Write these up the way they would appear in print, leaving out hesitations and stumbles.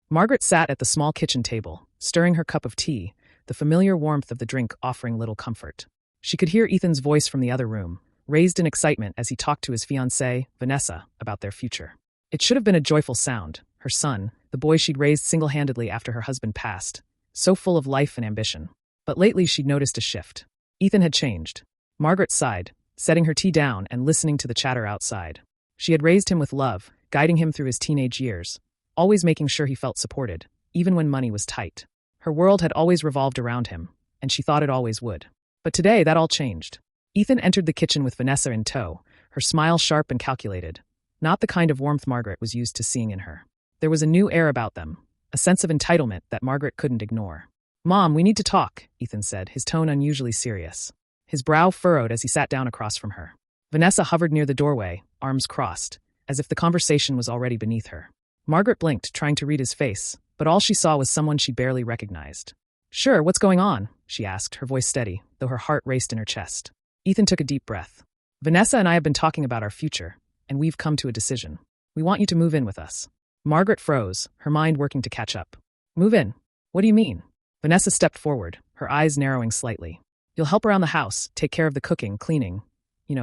Margaret sat at the small kitchen table, stirring her cup of tea, the familiar warmth of the drink offering little comfort. She could hear Ethan's voice from the other room, raised in excitement as he talked to his fiancée, Vanessa, about their future. It should have been a joyful sound, her son, the boy she'd raised single-handedly after her husband passed, so full of life and ambition. But lately she'd noticed a shift. Ethan had changed. Margaret sighed, setting her tea down and listening to the chatter outside. She had raised him with love, guiding him through his teenage years, always making sure he felt supported, even when money was tight. Her world had always revolved around him, and she thought it always would. But today, that all changed. Ethan entered the kitchen with Vanessa in tow, her smile sharp and calculated, not the kind of warmth Margaret was used to seeing in her. There was a new air about them, a sense of entitlement that Margaret couldn't ignore. "Mom, we need to talk," Ethan said, his tone unusually serious. His brow furrowed as he sat down across from her. Vanessa hovered near the doorway, arms crossed, as if the conversation was already beneath her. Margaret blinked, trying to read his face, but all she saw was someone she barely recognized. "Sure, what's going on?" she asked, her voice steady, though her heart raced in her chest. Ethan took a deep breath. "Vanessa and I have been talking about our future, and we've come to a decision. We want you to move in with us." Margaret froze, her mind working to catch up. "Move in? What do you mean?" Vanessa stepped forward, her eyes narrowing slightly. "You'll help around the house, take care of the cooking, cleaning.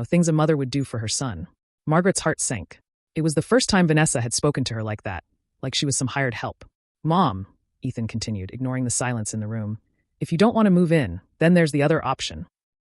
Things a mother would do for her son." Margaret's heart sank. It was the first time Vanessa had spoken to her like that, like she was some hired help. "Mom," Ethan continued, ignoring the silence in the room, "if you don't want to move in, then there's the other option."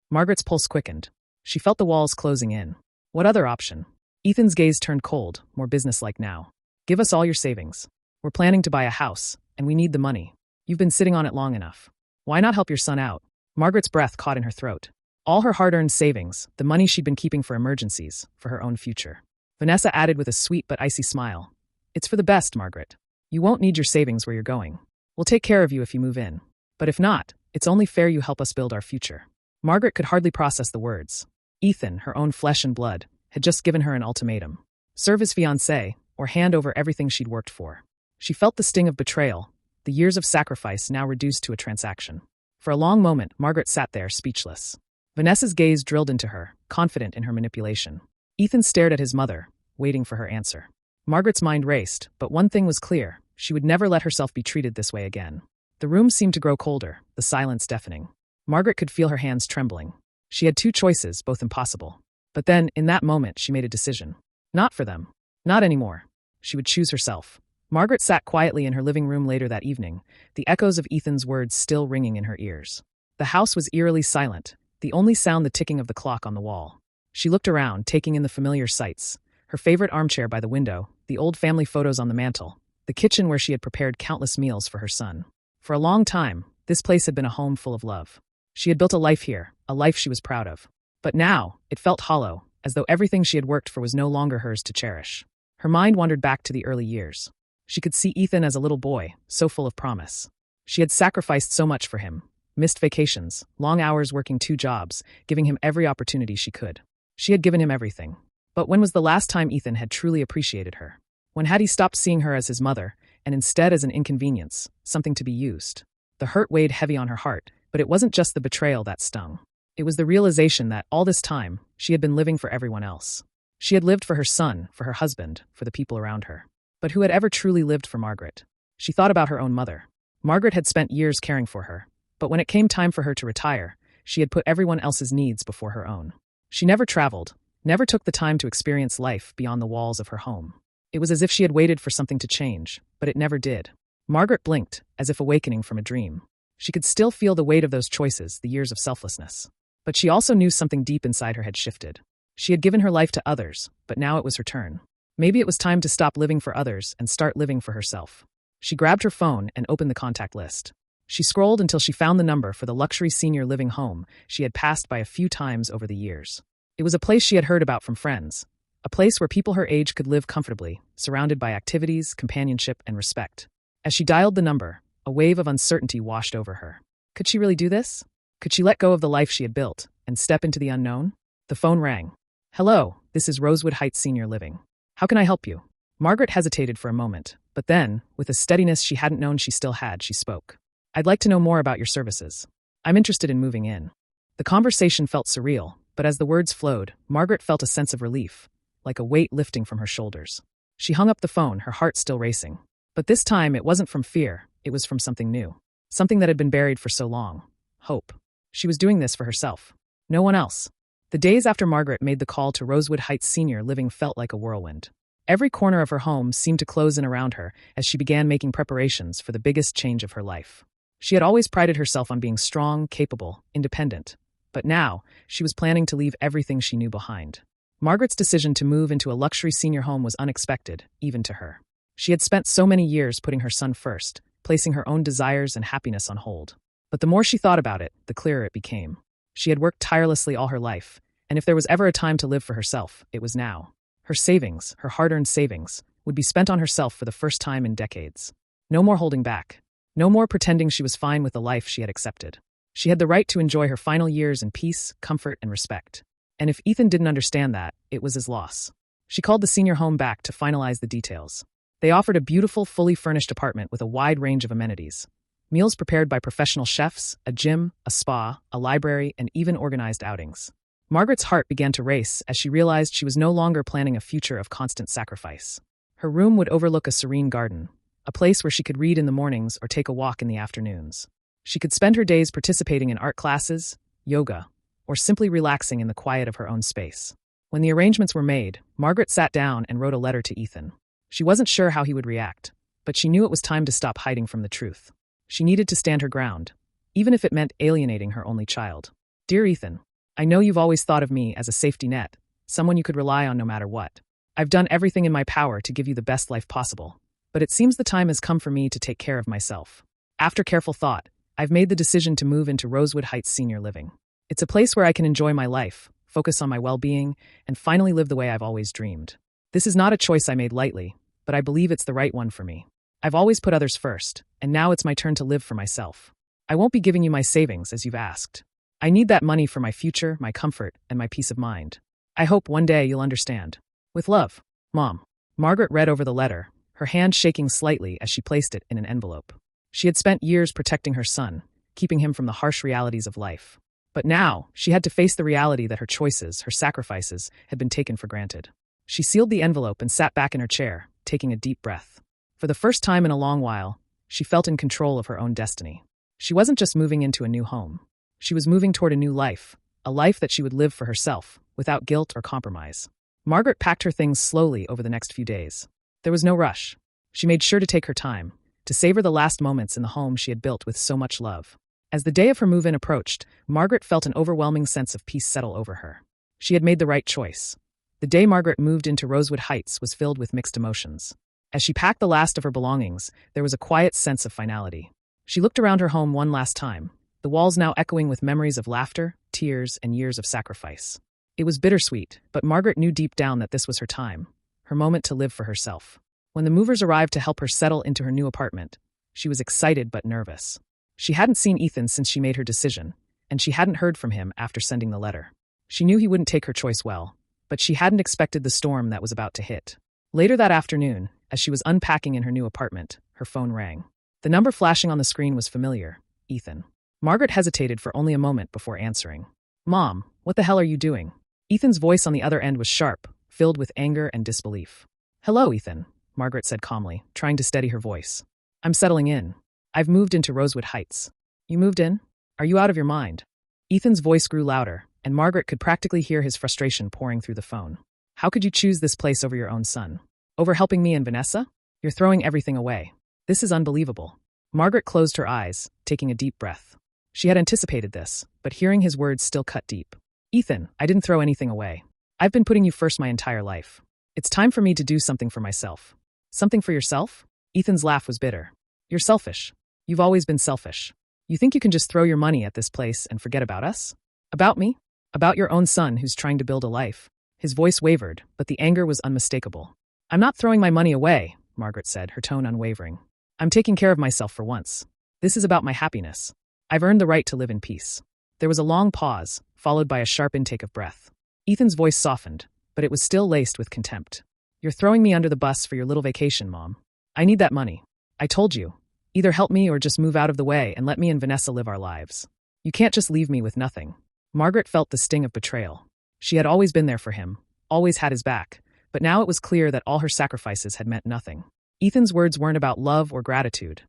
Margaret's pulse quickened. She felt the walls closing in. "What other option?" Ethan's gaze turned cold, more businesslike now. "Give us all your savings. We're planning to buy a house, and we need the money. You've been sitting on it long enough. Why not help your son out?" Margaret's breath caught in her throat. All her hard-earned savings, the money she'd been keeping for emergencies, for her own future. Vanessa added with a sweet but icy smile. "It's for the best, Margaret. You won't need your savings where you're going. We'll take care of you if you move in. But if not, it's only fair you help us build our future." Margaret could hardly process the words. Ethan, her own flesh and blood, had just given her an ultimatum. Serve his fiancée, or hand over everything she'd worked for. She felt the sting of betrayal, the years of sacrifice now reduced to a transaction. For a long moment, Margaret sat there, speechless. Vanessa's gaze drilled into her, confident in her manipulation. Ethan stared at his mother, waiting for her answer. Margaret's mind raced, but one thing was clear: she would never let herself be treated this way again. The room seemed to grow colder, the silence deafening. Margaret could feel her hands trembling. She had two choices, both impossible. But then, in that moment, she made a decision. Not for them. Not anymore. She would choose herself. Margaret sat quietly in her living room later that evening, the echoes of Ethan's words still ringing in her ears. The house was eerily silent, the only sound the ticking of the clock on the wall. She looked around, taking in the familiar sights: her favorite armchair by the window, the old family photos on the mantel, the kitchen where she had prepared countless meals for her son. For a long time, this place had been a home full of love. She had built a life here, a life she was proud of. But now, it felt hollow, as though everything she had worked for was no longer hers to cherish. Her mind wandered back to the early years. She could see Ethan as a little boy, so full of promise. She had sacrificed so much for him: missed vacations, long hours working 2 jobs, giving him every opportunity she could. She had given him everything. But when was the last time Ethan had truly appreciated her? When had he stopped seeing her as his mother, and instead as an inconvenience, something to be used? The hurt weighed heavy on her heart, but it wasn't just the betrayal that stung. It was the realization that, all this time, she had been living for everyone else. She had lived for her son, for her husband, for the people around her. But who had ever truly lived for Margaret? She thought about her own mother. Margaret had spent years caring for her, but when it came time for her to retire, she had put everyone else's needs before her own. She never traveled, never took the time to experience life beyond the walls of her home. It was as if she had waited for something to change, but it never did. Margaret blinked, as if awakening from a dream. She could still feel the weight of those choices, the years of selflessness. But she also knew something deep inside her had shifted. She had given her life to others, but now it was her turn. Maybe it was time to stop living for others and start living for herself. She grabbed her phone and opened the contact list. She scrolled until she found the number for the luxury senior living home she had passed by a few times over the years. It was a place she had heard about from friends, a place where people her age could live comfortably, surrounded by activities, companionship, and respect. As she dialed the number, a wave of uncertainty washed over her. Could she really do this? Could she let go of the life she had built and step into the unknown? The phone rang. "Hello, this is Rosewood Heights Senior Living. How can I help you?" Margaret hesitated for a moment, but then, with a steadiness she hadn't known she still had, she spoke. "I'd like to know more about your services. I'm interested in moving in." The conversation felt surreal, but as the words flowed, Margaret felt a sense of relief, like a weight lifting from her shoulders. She hung up the phone, her heart still racing. But this time it wasn't from fear, it was from something new. Something that had been buried for so long. Hope. She was doing this for herself. No one else. The days after Margaret made the call to Rosewood Heights Senior Living felt like a whirlwind. Every corner of her home seemed to close in around her as she began making preparations for the biggest change of her life. She had always prided herself on being strong, capable, independent. But now, she was planning to leave everything she knew behind. Margaret's decision to move into a luxury senior home was unexpected, even to her. She had spent so many years putting her son first, placing her own desires and happiness on hold. But the more she thought about it, the clearer it became. She had worked tirelessly all her life, and if there was ever a time to live for herself, it was now. Her savings, her hard-earned savings, would be spent on herself for the first time in decades. No more holding back. No more pretending she was fine with the life she had accepted. She had the right to enjoy her final years in peace, comfort, and respect. And if Ethan didn't understand that, it was his loss. She called the senior home back to finalize the details. They offered a beautiful, fully furnished apartment with a wide range of amenities. Meals prepared by professional chefs, a gym, a spa, a library, and even organized outings. Margaret's heart began to race as she realized she was no longer planning a future of constant sacrifice. Her room would overlook a serene garden, a place where she could read in the mornings or take a walk in the afternoons. She could spend her days participating in art classes, yoga, or simply relaxing in the quiet of her own space. When the arrangements were made, Margaret sat down and wrote a letter to Ethan. She wasn't sure how he would react, but she knew it was time to stop hiding from the truth. She needed to stand her ground, even if it meant alienating her only child. Dear Ethan, I know you've always thought of me as a safety net, someone you could rely on no matter what. I've done everything in my power to give you the best life possible, but it seems the time has come for me to take care of myself. After careful thought, I've made the decision to move into Rosewood Heights Senior Living. It's a place where I can enjoy my life, focus on my well-being, and finally live the way I've always dreamed. This is not a choice I made lightly, but I believe it's the right one for me. I've always put others first, and now it's my turn to live for myself. I won't be giving you my savings as you've asked. I need that money for my future, my comfort, and my peace of mind. I hope one day you'll understand. With love, Mom. Margaret read over the letter, her hand shaking slightly as she placed it in an envelope. She had spent years protecting her son, keeping him from the harsh realities of life. But now, she had to face the reality that her choices, her sacrifices, had been taken for granted. She sealed the envelope and sat back in her chair, taking a deep breath. For the first time in a long while, she felt in control of her own destiny. She wasn't just moving into a new home. She was moving toward a new life, a life that she would live for herself, without guilt or compromise. Margaret packed her things slowly over the next few days. There was no rush. She made sure to take her time, to savor the last moments in the home she had built with so much love. As the day of her move-in approached, Margaret felt an overwhelming sense of peace settle over her. She had made the right choice. The day Margaret moved into Rosewood Heights was filled with mixed emotions. As she packed the last of her belongings, there was a quiet sense of finality. She looked around her home one last time, the walls now echoing with memories of laughter, tears, and years of sacrifice. It was bittersweet, but Margaret knew deep down that this was her time, her moment to live for herself. When the movers arrived to help her settle into her new apartment, she was excited but nervous. She hadn't seen Ethan since she made her decision, and she hadn't heard from him after sending the letter. She knew he wouldn't take her choice well, but she hadn't expected the storm that was about to hit. Later that afternoon, as she was unpacking in her new apartment, her phone rang. The number flashing on the screen was familiar, Ethan. Margaret hesitated for only a moment before answering. Mom, what the hell are you doing? Ethan's voice on the other end was sharp, filled with anger and disbelief. Hello, Ethan, Margaret said calmly, trying to steady her voice. I'm settling in. I've moved into Rosewood Heights. You moved in? Are you out of your mind? Ethan's voice grew louder, and Margaret could practically hear his frustration pouring through the phone. How could you choose this place over your own son? Over helping me and Vanessa? You're throwing everything away. This is unbelievable. Margaret closed her eyes, taking a deep breath. She had anticipated this, but hearing his words still cut deep. Ethan, I didn't throw anything away. I've been putting you first my entire life. It's time for me to do something for myself. Something for yourself? Ethan's laugh was bitter. You're selfish. You've always been selfish. You think you can just throw your money at this place and forget about us? About me? About your own son who's trying to build a life. His voice wavered, but the anger was unmistakable. I'm not throwing my money away, Margaret said, her tone unwavering. I'm taking care of myself for once. This is about my happiness. I've earned the right to live in peace. There was a long pause, followed by a sharp intake of breath. Ethan's voice softened, but it was still laced with contempt. You're throwing me under the bus for your little vacation, Mom. I need that money. I told you. Either help me or just move out of the way and let me and Vanessa live our lives. You can't just leave me with nothing. Margaret felt the sting of betrayal. She had always been there for him, always had his back, but now it was clear that all her sacrifices had meant nothing. Ethan's words weren't about love or gratitude.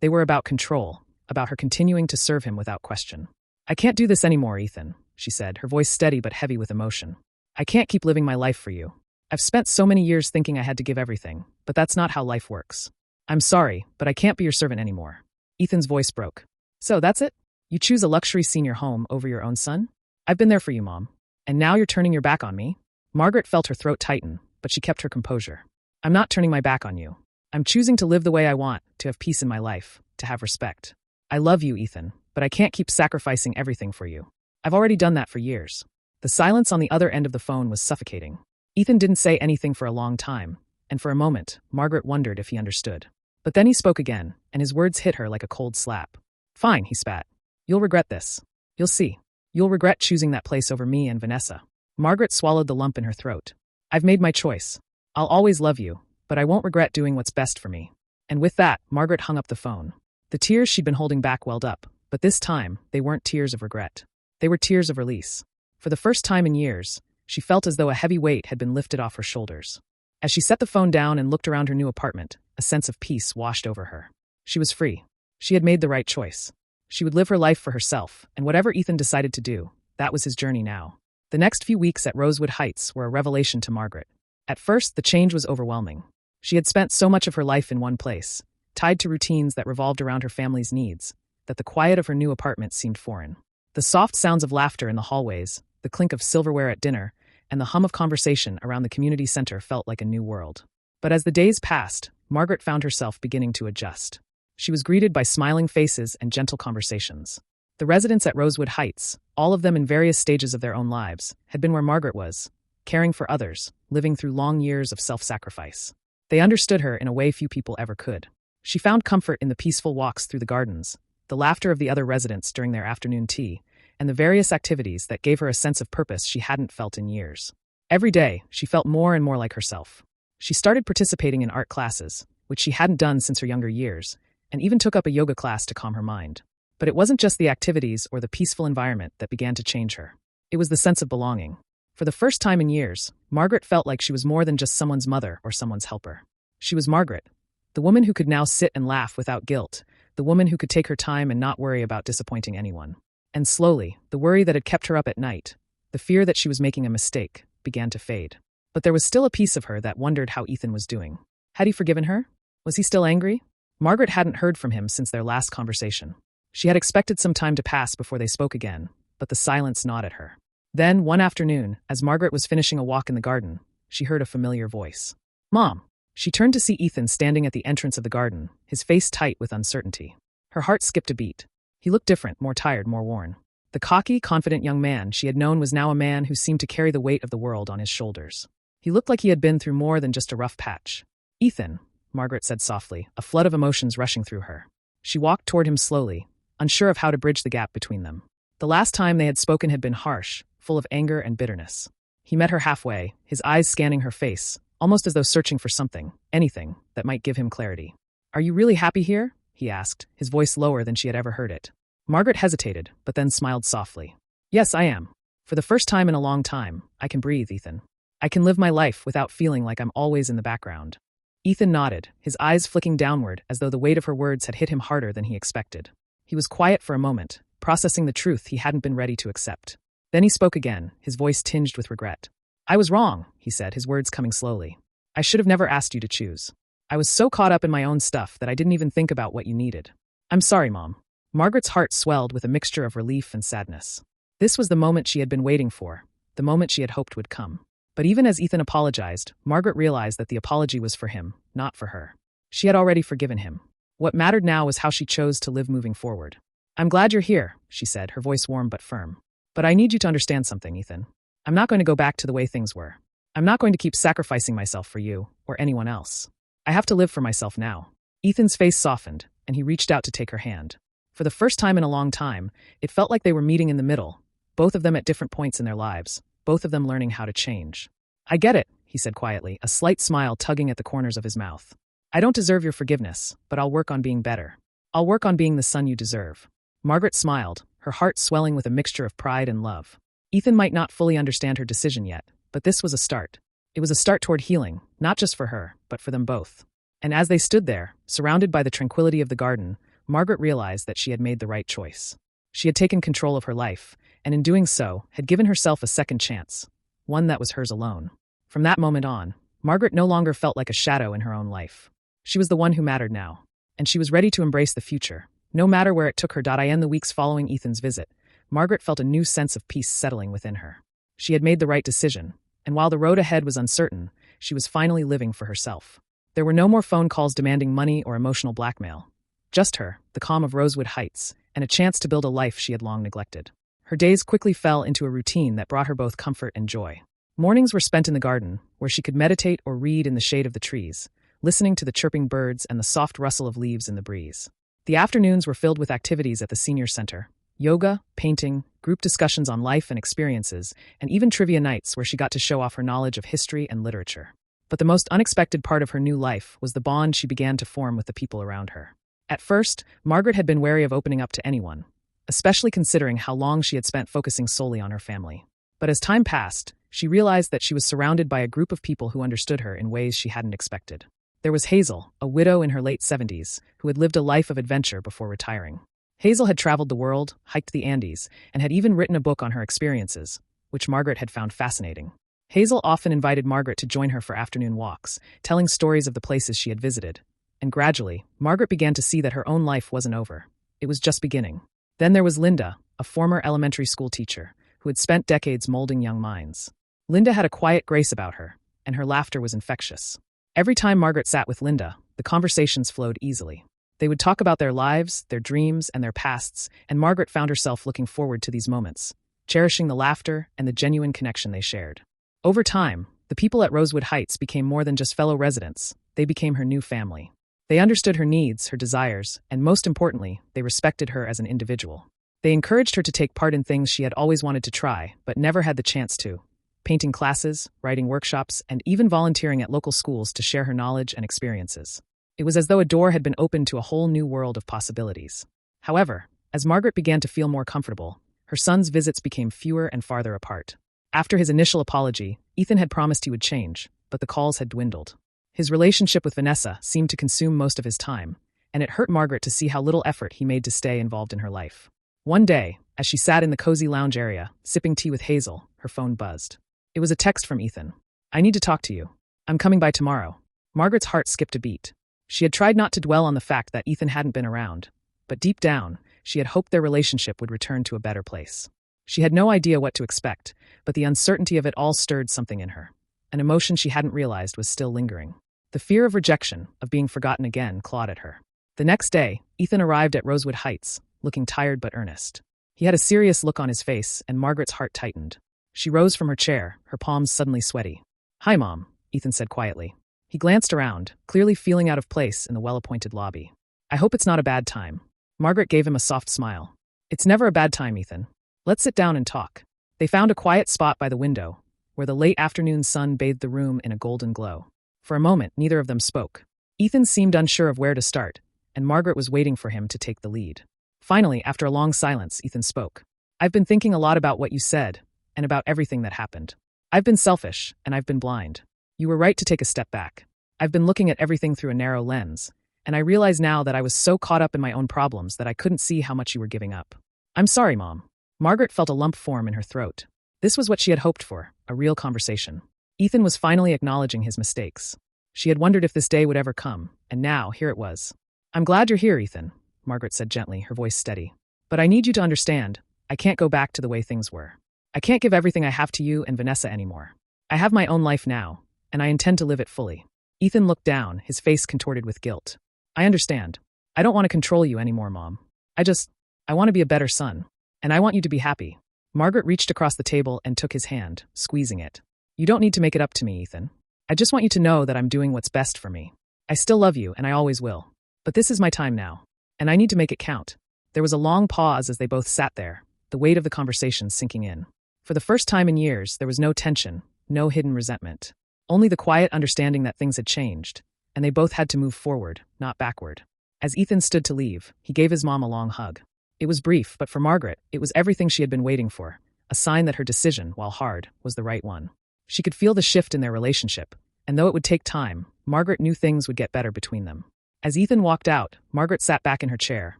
They were about control, about her continuing to serve him without question. "I can't do this anymore, Ethan," she said, her voice steady but heavy with emotion. "I can't keep living my life for you. I've spent so many years thinking I had to give everything, but that's not how life works. I'm sorry, but I can't be your servant anymore." Ethan's voice broke. "So that's it? You choose a luxury senior home over your own son? I've been there for you, Mom. And now you're turning your back on me?" Margaret felt her throat tighten, but she kept her composure. "I'm not turning my back on you. I'm choosing to live the way I want, to have peace in my life, to have respect. I love you, Ethan, but I can't keep sacrificing everything for you. I've already done that for years." The silence on the other end of the phone was suffocating. Ethan didn't say anything for a long time, and for a moment, Margaret wondered if he understood. But then he spoke again, and his words hit her like a cold slap. "Fine," he spat. "You'll regret this. You'll see. You'll regret choosing that place over me and Vanessa." Margaret swallowed the lump in her throat. "I've made my choice. I'll always love you, but I won't regret doing what's best for me." And with that, Margaret hung up the phone. The tears she'd been holding back welled up, but this time, they weren't tears of regret. They were tears of release. For the first time in years, she felt as though a heavy weight had been lifted off her shoulders. As she set the phone down and looked around her new apartment, a sense of peace washed over her. She was free. She had made the right choice. She would live her life for herself, and whatever Ethan decided to do, that was his journey now. The next few weeks at Rosewood Heights were a revelation to Margaret. At first, the change was overwhelming. She had spent so much of her life in one place, tied to routines that revolved around her family's needs, that the quiet of her new apartment seemed foreign. The soft sounds of laughter in the hallways, the clink of silverware at dinner, and the hum of conversation around the community center felt like a new world. But as the days passed, Margaret found herself beginning to adjust. She was greeted by smiling faces and gentle conversations. The residents at Rosewood Heights, all of them in various stages of their own lives, had been where Margaret was, caring for others, living through long years of self-sacrifice. They understood her in a way few people ever could. She found comfort in the peaceful walks through the gardens, the laughter of the other residents during their afternoon tea, and the various activities that gave her a sense of purpose she hadn't felt in years. Every day, she felt more and more like herself. She started participating in art classes, which she hadn't done since her younger years, and even took up a yoga class to calm her mind. But it wasn't just the activities or the peaceful environment that began to change her. It was the sense of belonging. For the first time in years, Margaret felt like she was more than just someone's mother or someone's helper. She was Margaret, the woman who could now sit and laugh without guilt, the woman who could take her time and not worry about disappointing anyone. And slowly, the worry that had kept her up at night, the fear that she was making a mistake, began to fade. But there was still a piece of her that wondered how Ethan was doing. Had he forgiven her? Was he still angry? Margaret hadn't heard from him since their last conversation. She had expected some time to pass before they spoke again, but the silence gnawed at her. Then, one afternoon, as Margaret was finishing a walk in the garden, she heard a familiar voice. "Mom!" She turned to see Ethan standing at the entrance of the garden, his face tight with uncertainty. Her heart skipped a beat. He looked different, more tired, more worn. The cocky, confident young man she had known was now a man who seemed to carry the weight of the world on his shoulders. He looked like he had been through more than just a rough patch. "Ethan," Margaret said softly, a flood of emotions rushing through her. She walked toward him slowly, unsure of how to bridge the gap between them. The last time they had spoken had been harsh, full of anger and bitterness. He met her halfway, his eyes scanning her face, almost as though searching for something, anything, that might give him clarity. "Are you really happy here?" he asked, his voice lower than she had ever heard it. Margaret hesitated, but then smiled softly. "Yes, I am. For the first time in a long time, I can breathe, Ethan. I can live my life without feeling like I'm always in the background." Ethan nodded, his eyes flicking downward as though the weight of her words had hit him harder than he expected. He was quiet for a moment, processing the truth he hadn't been ready to accept. Then he spoke again, his voice tinged with regret. "I was wrong," he said, his words coming slowly. "I should have never asked you to choose. I was so caught up in my own stuff that I didn't even think about what you needed. I'm sorry, Mom." Margaret's heart swelled with a mixture of relief and sadness. This was the moment she had been waiting for, the moment she had hoped would come. But even as Ethan apologized, Margaret realized that the apology was for him, not for her. She had already forgiven him. What mattered now was how she chose to live moving forward. "I'm glad you're here," she said, her voice warm but firm. "But I need you to understand something, Ethan. I'm not going to go back to the way things were. I'm not going to keep sacrificing myself for you, or anyone else. I have to live for myself now." Ethan's face softened, and he reached out to take her hand. For the first time in a long time, it felt like they were meeting in the middle, both of them at different points in their lives, both of them learning how to change. "I get it," he said quietly, a slight smile tugging at the corners of his mouth. "I don't deserve your forgiveness, but I'll work on being better. I'll work on being the son you deserve." Margaret smiled, her heart swelling with a mixture of pride and love. Ethan might not fully understand her decision yet, but this was a start. It was a start toward healing, not just for her, but for them both. And as they stood there, surrounded by the tranquility of the garden, Margaret realized that she had made the right choice. She had taken control of her life, and in doing so, had given herself a second chance, one that was hers alone. From that moment on, Margaret no longer felt like a shadow in her own life. She was the one who mattered now, and she was ready to embrace the future, no matter where it took her. In the weeks following Ethan's visit, Margaret felt a new sense of peace settling within her. She had made the right decision, and while the road ahead was uncertain, she was finally living for herself. There were no more phone calls demanding money or emotional blackmail. Just her, the calm of Rosewood Heights, and a chance to build a life she had long neglected. Her days quickly fell into a routine that brought her both comfort and joy. Mornings were spent in the garden, where she could meditate or read in the shade of the trees, listening to the chirping birds and the soft rustle of leaves in the breeze. The afternoons were filled with activities at the senior center: yoga, painting, group discussions on life and experiences, and even trivia nights where she got to show off her knowledge of history and literature. But the most unexpected part of her new life was the bond she began to form with the people around her. At first, Margaret had been wary of opening up to anyone, especially considering how long she had spent focusing solely on her family. But as time passed, she realized that she was surrounded by a group of people who understood her in ways she hadn't expected. There was Hazel, a widow in her late 70s, who had lived a life of adventure before retiring. Hazel had traveled the world, hiked the Andes, and had even written a book on her experiences, which Margaret had found fascinating. Hazel often invited Margaret to join her for afternoon walks, telling stories of the places she had visited. And gradually, Margaret began to see that her own life wasn't over. It was just beginning. Then there was Linda, a former elementary school teacher, who had spent decades molding young minds. Linda had a quiet grace about her, and her laughter was infectious. Every time Margaret sat with Linda, the conversations flowed easily. They would talk about their lives, their dreams, and their pasts, and Margaret found herself looking forward to these moments, cherishing the laughter and the genuine connection they shared. Over time, the people at Rosewood Heights became more than just fellow residents. They became her new family. They understood her needs, her desires, and most importantly, they respected her as an individual. They encouraged her to take part in things she had always wanted to try, but never had the chance to: painting classes, writing workshops, and even volunteering at local schools to share her knowledge and experiences. It was as though a door had been opened to a whole new world of possibilities. However, as Margaret began to feel more comfortable, her son's visits became fewer and farther apart. After his initial apology, Ethan had promised he would change, but the calls had dwindled. His relationship with Vanessa seemed to consume most of his time, and it hurt Margaret to see how little effort he made to stay involved in her life. One day, as she sat in the cozy lounge area, sipping tea with Hazel, her phone buzzed. It was a text from Ethan. "I need to talk to you. I'm coming by tomorrow." Margaret's heart skipped a beat. She had tried not to dwell on the fact that Ethan hadn't been around, but deep down, she had hoped their relationship would return to a better place. She had no idea what to expect, but the uncertainty of it all stirred something in her. An emotion she hadn't realized was still lingering. The fear of rejection, of being forgotten again, clawed at her. The next day, Ethan arrived at Rosewood Heights, looking tired but earnest. He had a serious look on his face, and Margaret's heart tightened. She rose from her chair, her palms suddenly sweaty. "Hi, Mom," Ethan said quietly. He glanced around, clearly feeling out of place in the well-appointed lobby. "I hope it's not a bad time." Margaret gave him a soft smile. "It's never a bad time, Ethan. Let's sit down and talk." They found a quiet spot by the window, where the late afternoon sun bathed the room in a golden glow. For a moment, neither of them spoke. Ethan seemed unsure of where to start, and Margaret was waiting for him to take the lead. Finally, after a long silence, Ethan spoke. "I've been thinking a lot about what you said, and about everything that happened. I've been selfish, and I've been blind. You were right to take a step back. I've been looking at everything through a narrow lens, and I realize now that I was so caught up in my own problems that I couldn't see how much you were giving up. I'm sorry, Mom." Margaret felt a lump form in her throat. This was what she had hoped for, a real conversation. Ethan was finally acknowledging his mistakes. She had wondered if this day would ever come, and now, here it was. "I'm glad you're here, Ethan," Margaret said gently, her voice steady. "But I need you to understand, I can't go back to the way things were. I can't give everything I have to you and Vanessa anymore. I have my own life now, and I intend to live it fully." Ethan looked down, his face contorted with guilt. "I understand. I don't want to control you anymore, Mom. I want to be a better son. And I want you to be happy." Margaret reached across the table and took his hand, squeezing it. "You don't need to make it up to me, Ethan. I just want you to know that I'm doing what's best for me. I still love you, and I always will. But this is my time now, and I need to make it count." There was a long pause as they both sat there, the weight of the conversation sinking in. For the first time in years, there was no tension, no hidden resentment. Only the quiet understanding that things had changed, and they both had to move forward, not backward. As Ethan stood to leave, he gave his mom a long hug. It was brief, but for Margaret, it was everything she had been waiting for, a sign that her decision, while hard, was the right one. She could feel the shift in their relationship, and though it would take time, Margaret knew things would get better between them. As Ethan walked out, Margaret sat back in her chair,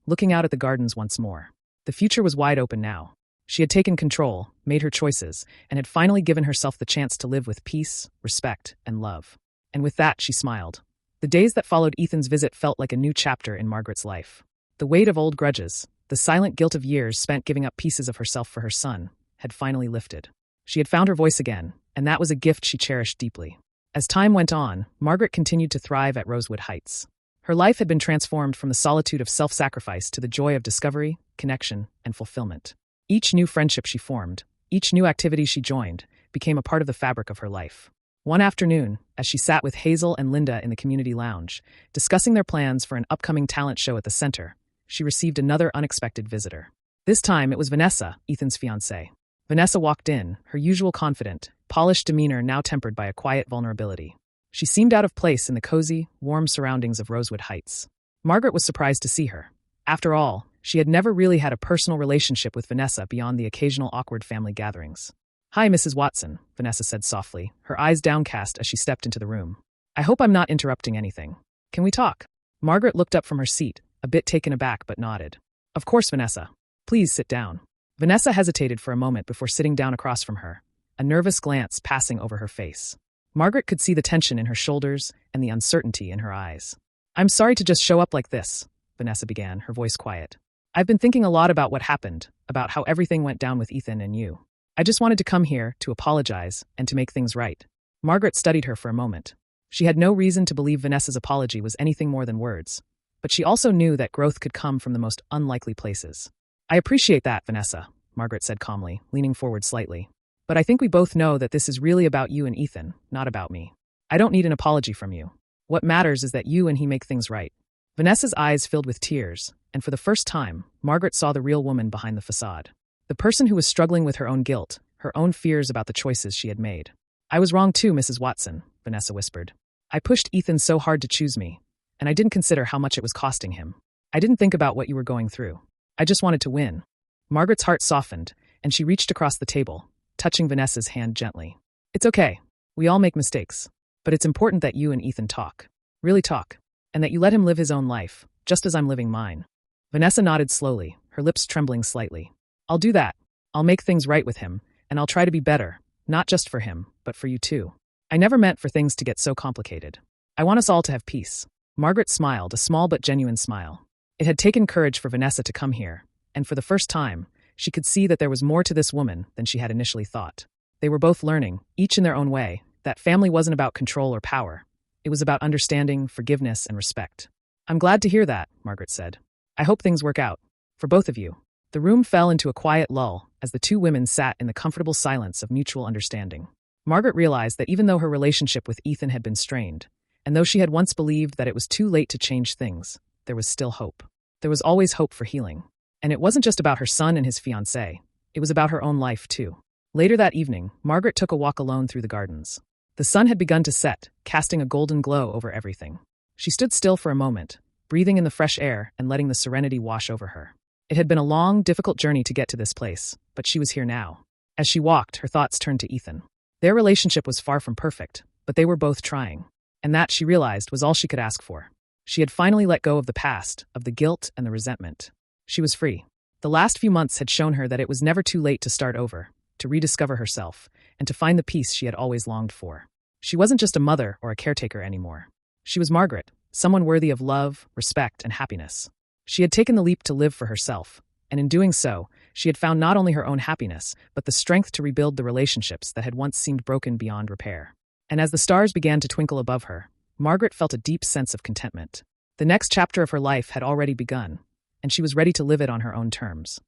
looking out at the gardens once more. The future was wide open now. She had taken control, made her choices, and had finally given herself the chance to live with peace, respect, and love. And with that, she smiled. The days that followed Ethan's visit felt like a new chapter in Margaret's life. The weight of old grudges, the silent guilt of years spent giving up pieces of herself for her son, had finally lifted. She had found her voice again, and that was a gift she cherished deeply. As time went on, Margaret continued to thrive at Rosewood Heights. Her life had been transformed from the solitude of self-sacrifice to the joy of discovery, connection, and fulfillment. Each new friendship she formed, each new activity she joined, became a part of the fabric of her life. One afternoon, as she sat with Hazel and Linda in the community lounge, discussing their plans for an upcoming talent show at the center, she received another unexpected visitor. This time, it was Vanessa, Ethan's fiancée. Vanessa walked in, her usual confident, polished demeanor now tempered by a quiet vulnerability. She seemed out of place in the cozy, warm surroundings of Rosewood Heights. Margaret was surprised to see her. After all, she had never really had a personal relationship with Vanessa beyond the occasional awkward family gatherings. "Hi, Mrs. Watson," Vanessa said softly, her eyes downcast as she stepped into the room. "I hope I'm not interrupting anything. Can we talk?" Margaret looked up from her seat, a bit taken aback but nodded. "Of course, Vanessa. Please sit down." Vanessa hesitated for a moment before sitting down across from her, a nervous glance passing over her face. Margaret could see the tension in her shoulders and the uncertainty in her eyes. "I'm sorry to just show up like this," Vanessa began, her voice quiet. "I've been thinking a lot about what happened, about how everything went down with Ethan and you. I just wanted to come here to apologize and to make things right." Margaret studied her for a moment. She had no reason to believe Vanessa's apology was anything more than words, but she also knew that growth could come from the most unlikely places. "I appreciate that, Vanessa," Margaret said calmly, leaning forward slightly. "But I think we both know that this is really about you and Ethan, not about me. I don't need an apology from you. What matters is that you and he make things right." Vanessa's eyes filled with tears, and for the first time, Margaret saw the real woman behind the facade. The person who was struggling with her own guilt, her own fears about the choices she had made. "I was wrong too, Mrs. Watson," Vanessa whispered. "I pushed Ethan so hard to choose me, and I didn't consider how much it was costing him. I didn't think about what you were going through. I just wanted to win." Margaret's heart softened, and she reached across the table, touching Vanessa's hand gently. "It's okay. We all make mistakes. But it's important that you and Ethan talk. Really talk. And that you let him live his own life, just as I'm living mine." Vanessa nodded slowly, her lips trembling slightly. "I'll do that. I'll make things right with him, and I'll try to be better, not just for him, but for you too. I never meant for things to get so complicated. I want us all to have peace." Margaret smiled, a small but genuine smile. It had taken courage for Vanessa to come here, and for the first time, she could see that there was more to this woman than she had initially thought. They were both learning, each in their own way, that family wasn't about control or power. It was about understanding, forgiveness, and respect. "I'm glad to hear that," Margaret said. "I hope things work out. For both of you." The room fell into a quiet lull as the two women sat in the comfortable silence of mutual understanding. Margaret realized that even though her relationship with Ethan had been strained, and though she had once believed that it was too late to change things, there was still hope. There was always hope for healing. And it wasn't just about her son and his fiancée. It was about her own life, too. Later that evening, Margaret took a walk alone through the gardens. The sun had begun to set, casting a golden glow over everything. She stood still for a moment, breathing in the fresh air and letting the serenity wash over her. It had been a long, difficult journey to get to this place, but she was here now. As she walked, her thoughts turned to Ethan. Their relationship was far from perfect, but they were both trying. And that, she realized, was all she could ask for. She had finally let go of the past, of the guilt and the resentment. She was free. The last few months had shown her that it was never too late to start over, to rediscover herself, and to find the peace she had always longed for. She wasn't just a mother or a caretaker anymore. She was Margaret, someone worthy of love, respect, and happiness. She had taken the leap to live for herself, and in doing so, she had found not only her own happiness, but the strength to rebuild the relationships that had once seemed broken beyond repair. And as the stars began to twinkle above her, Margaret felt a deep sense of contentment. The next chapter of her life had already begun, and she was ready to live it on her own terms.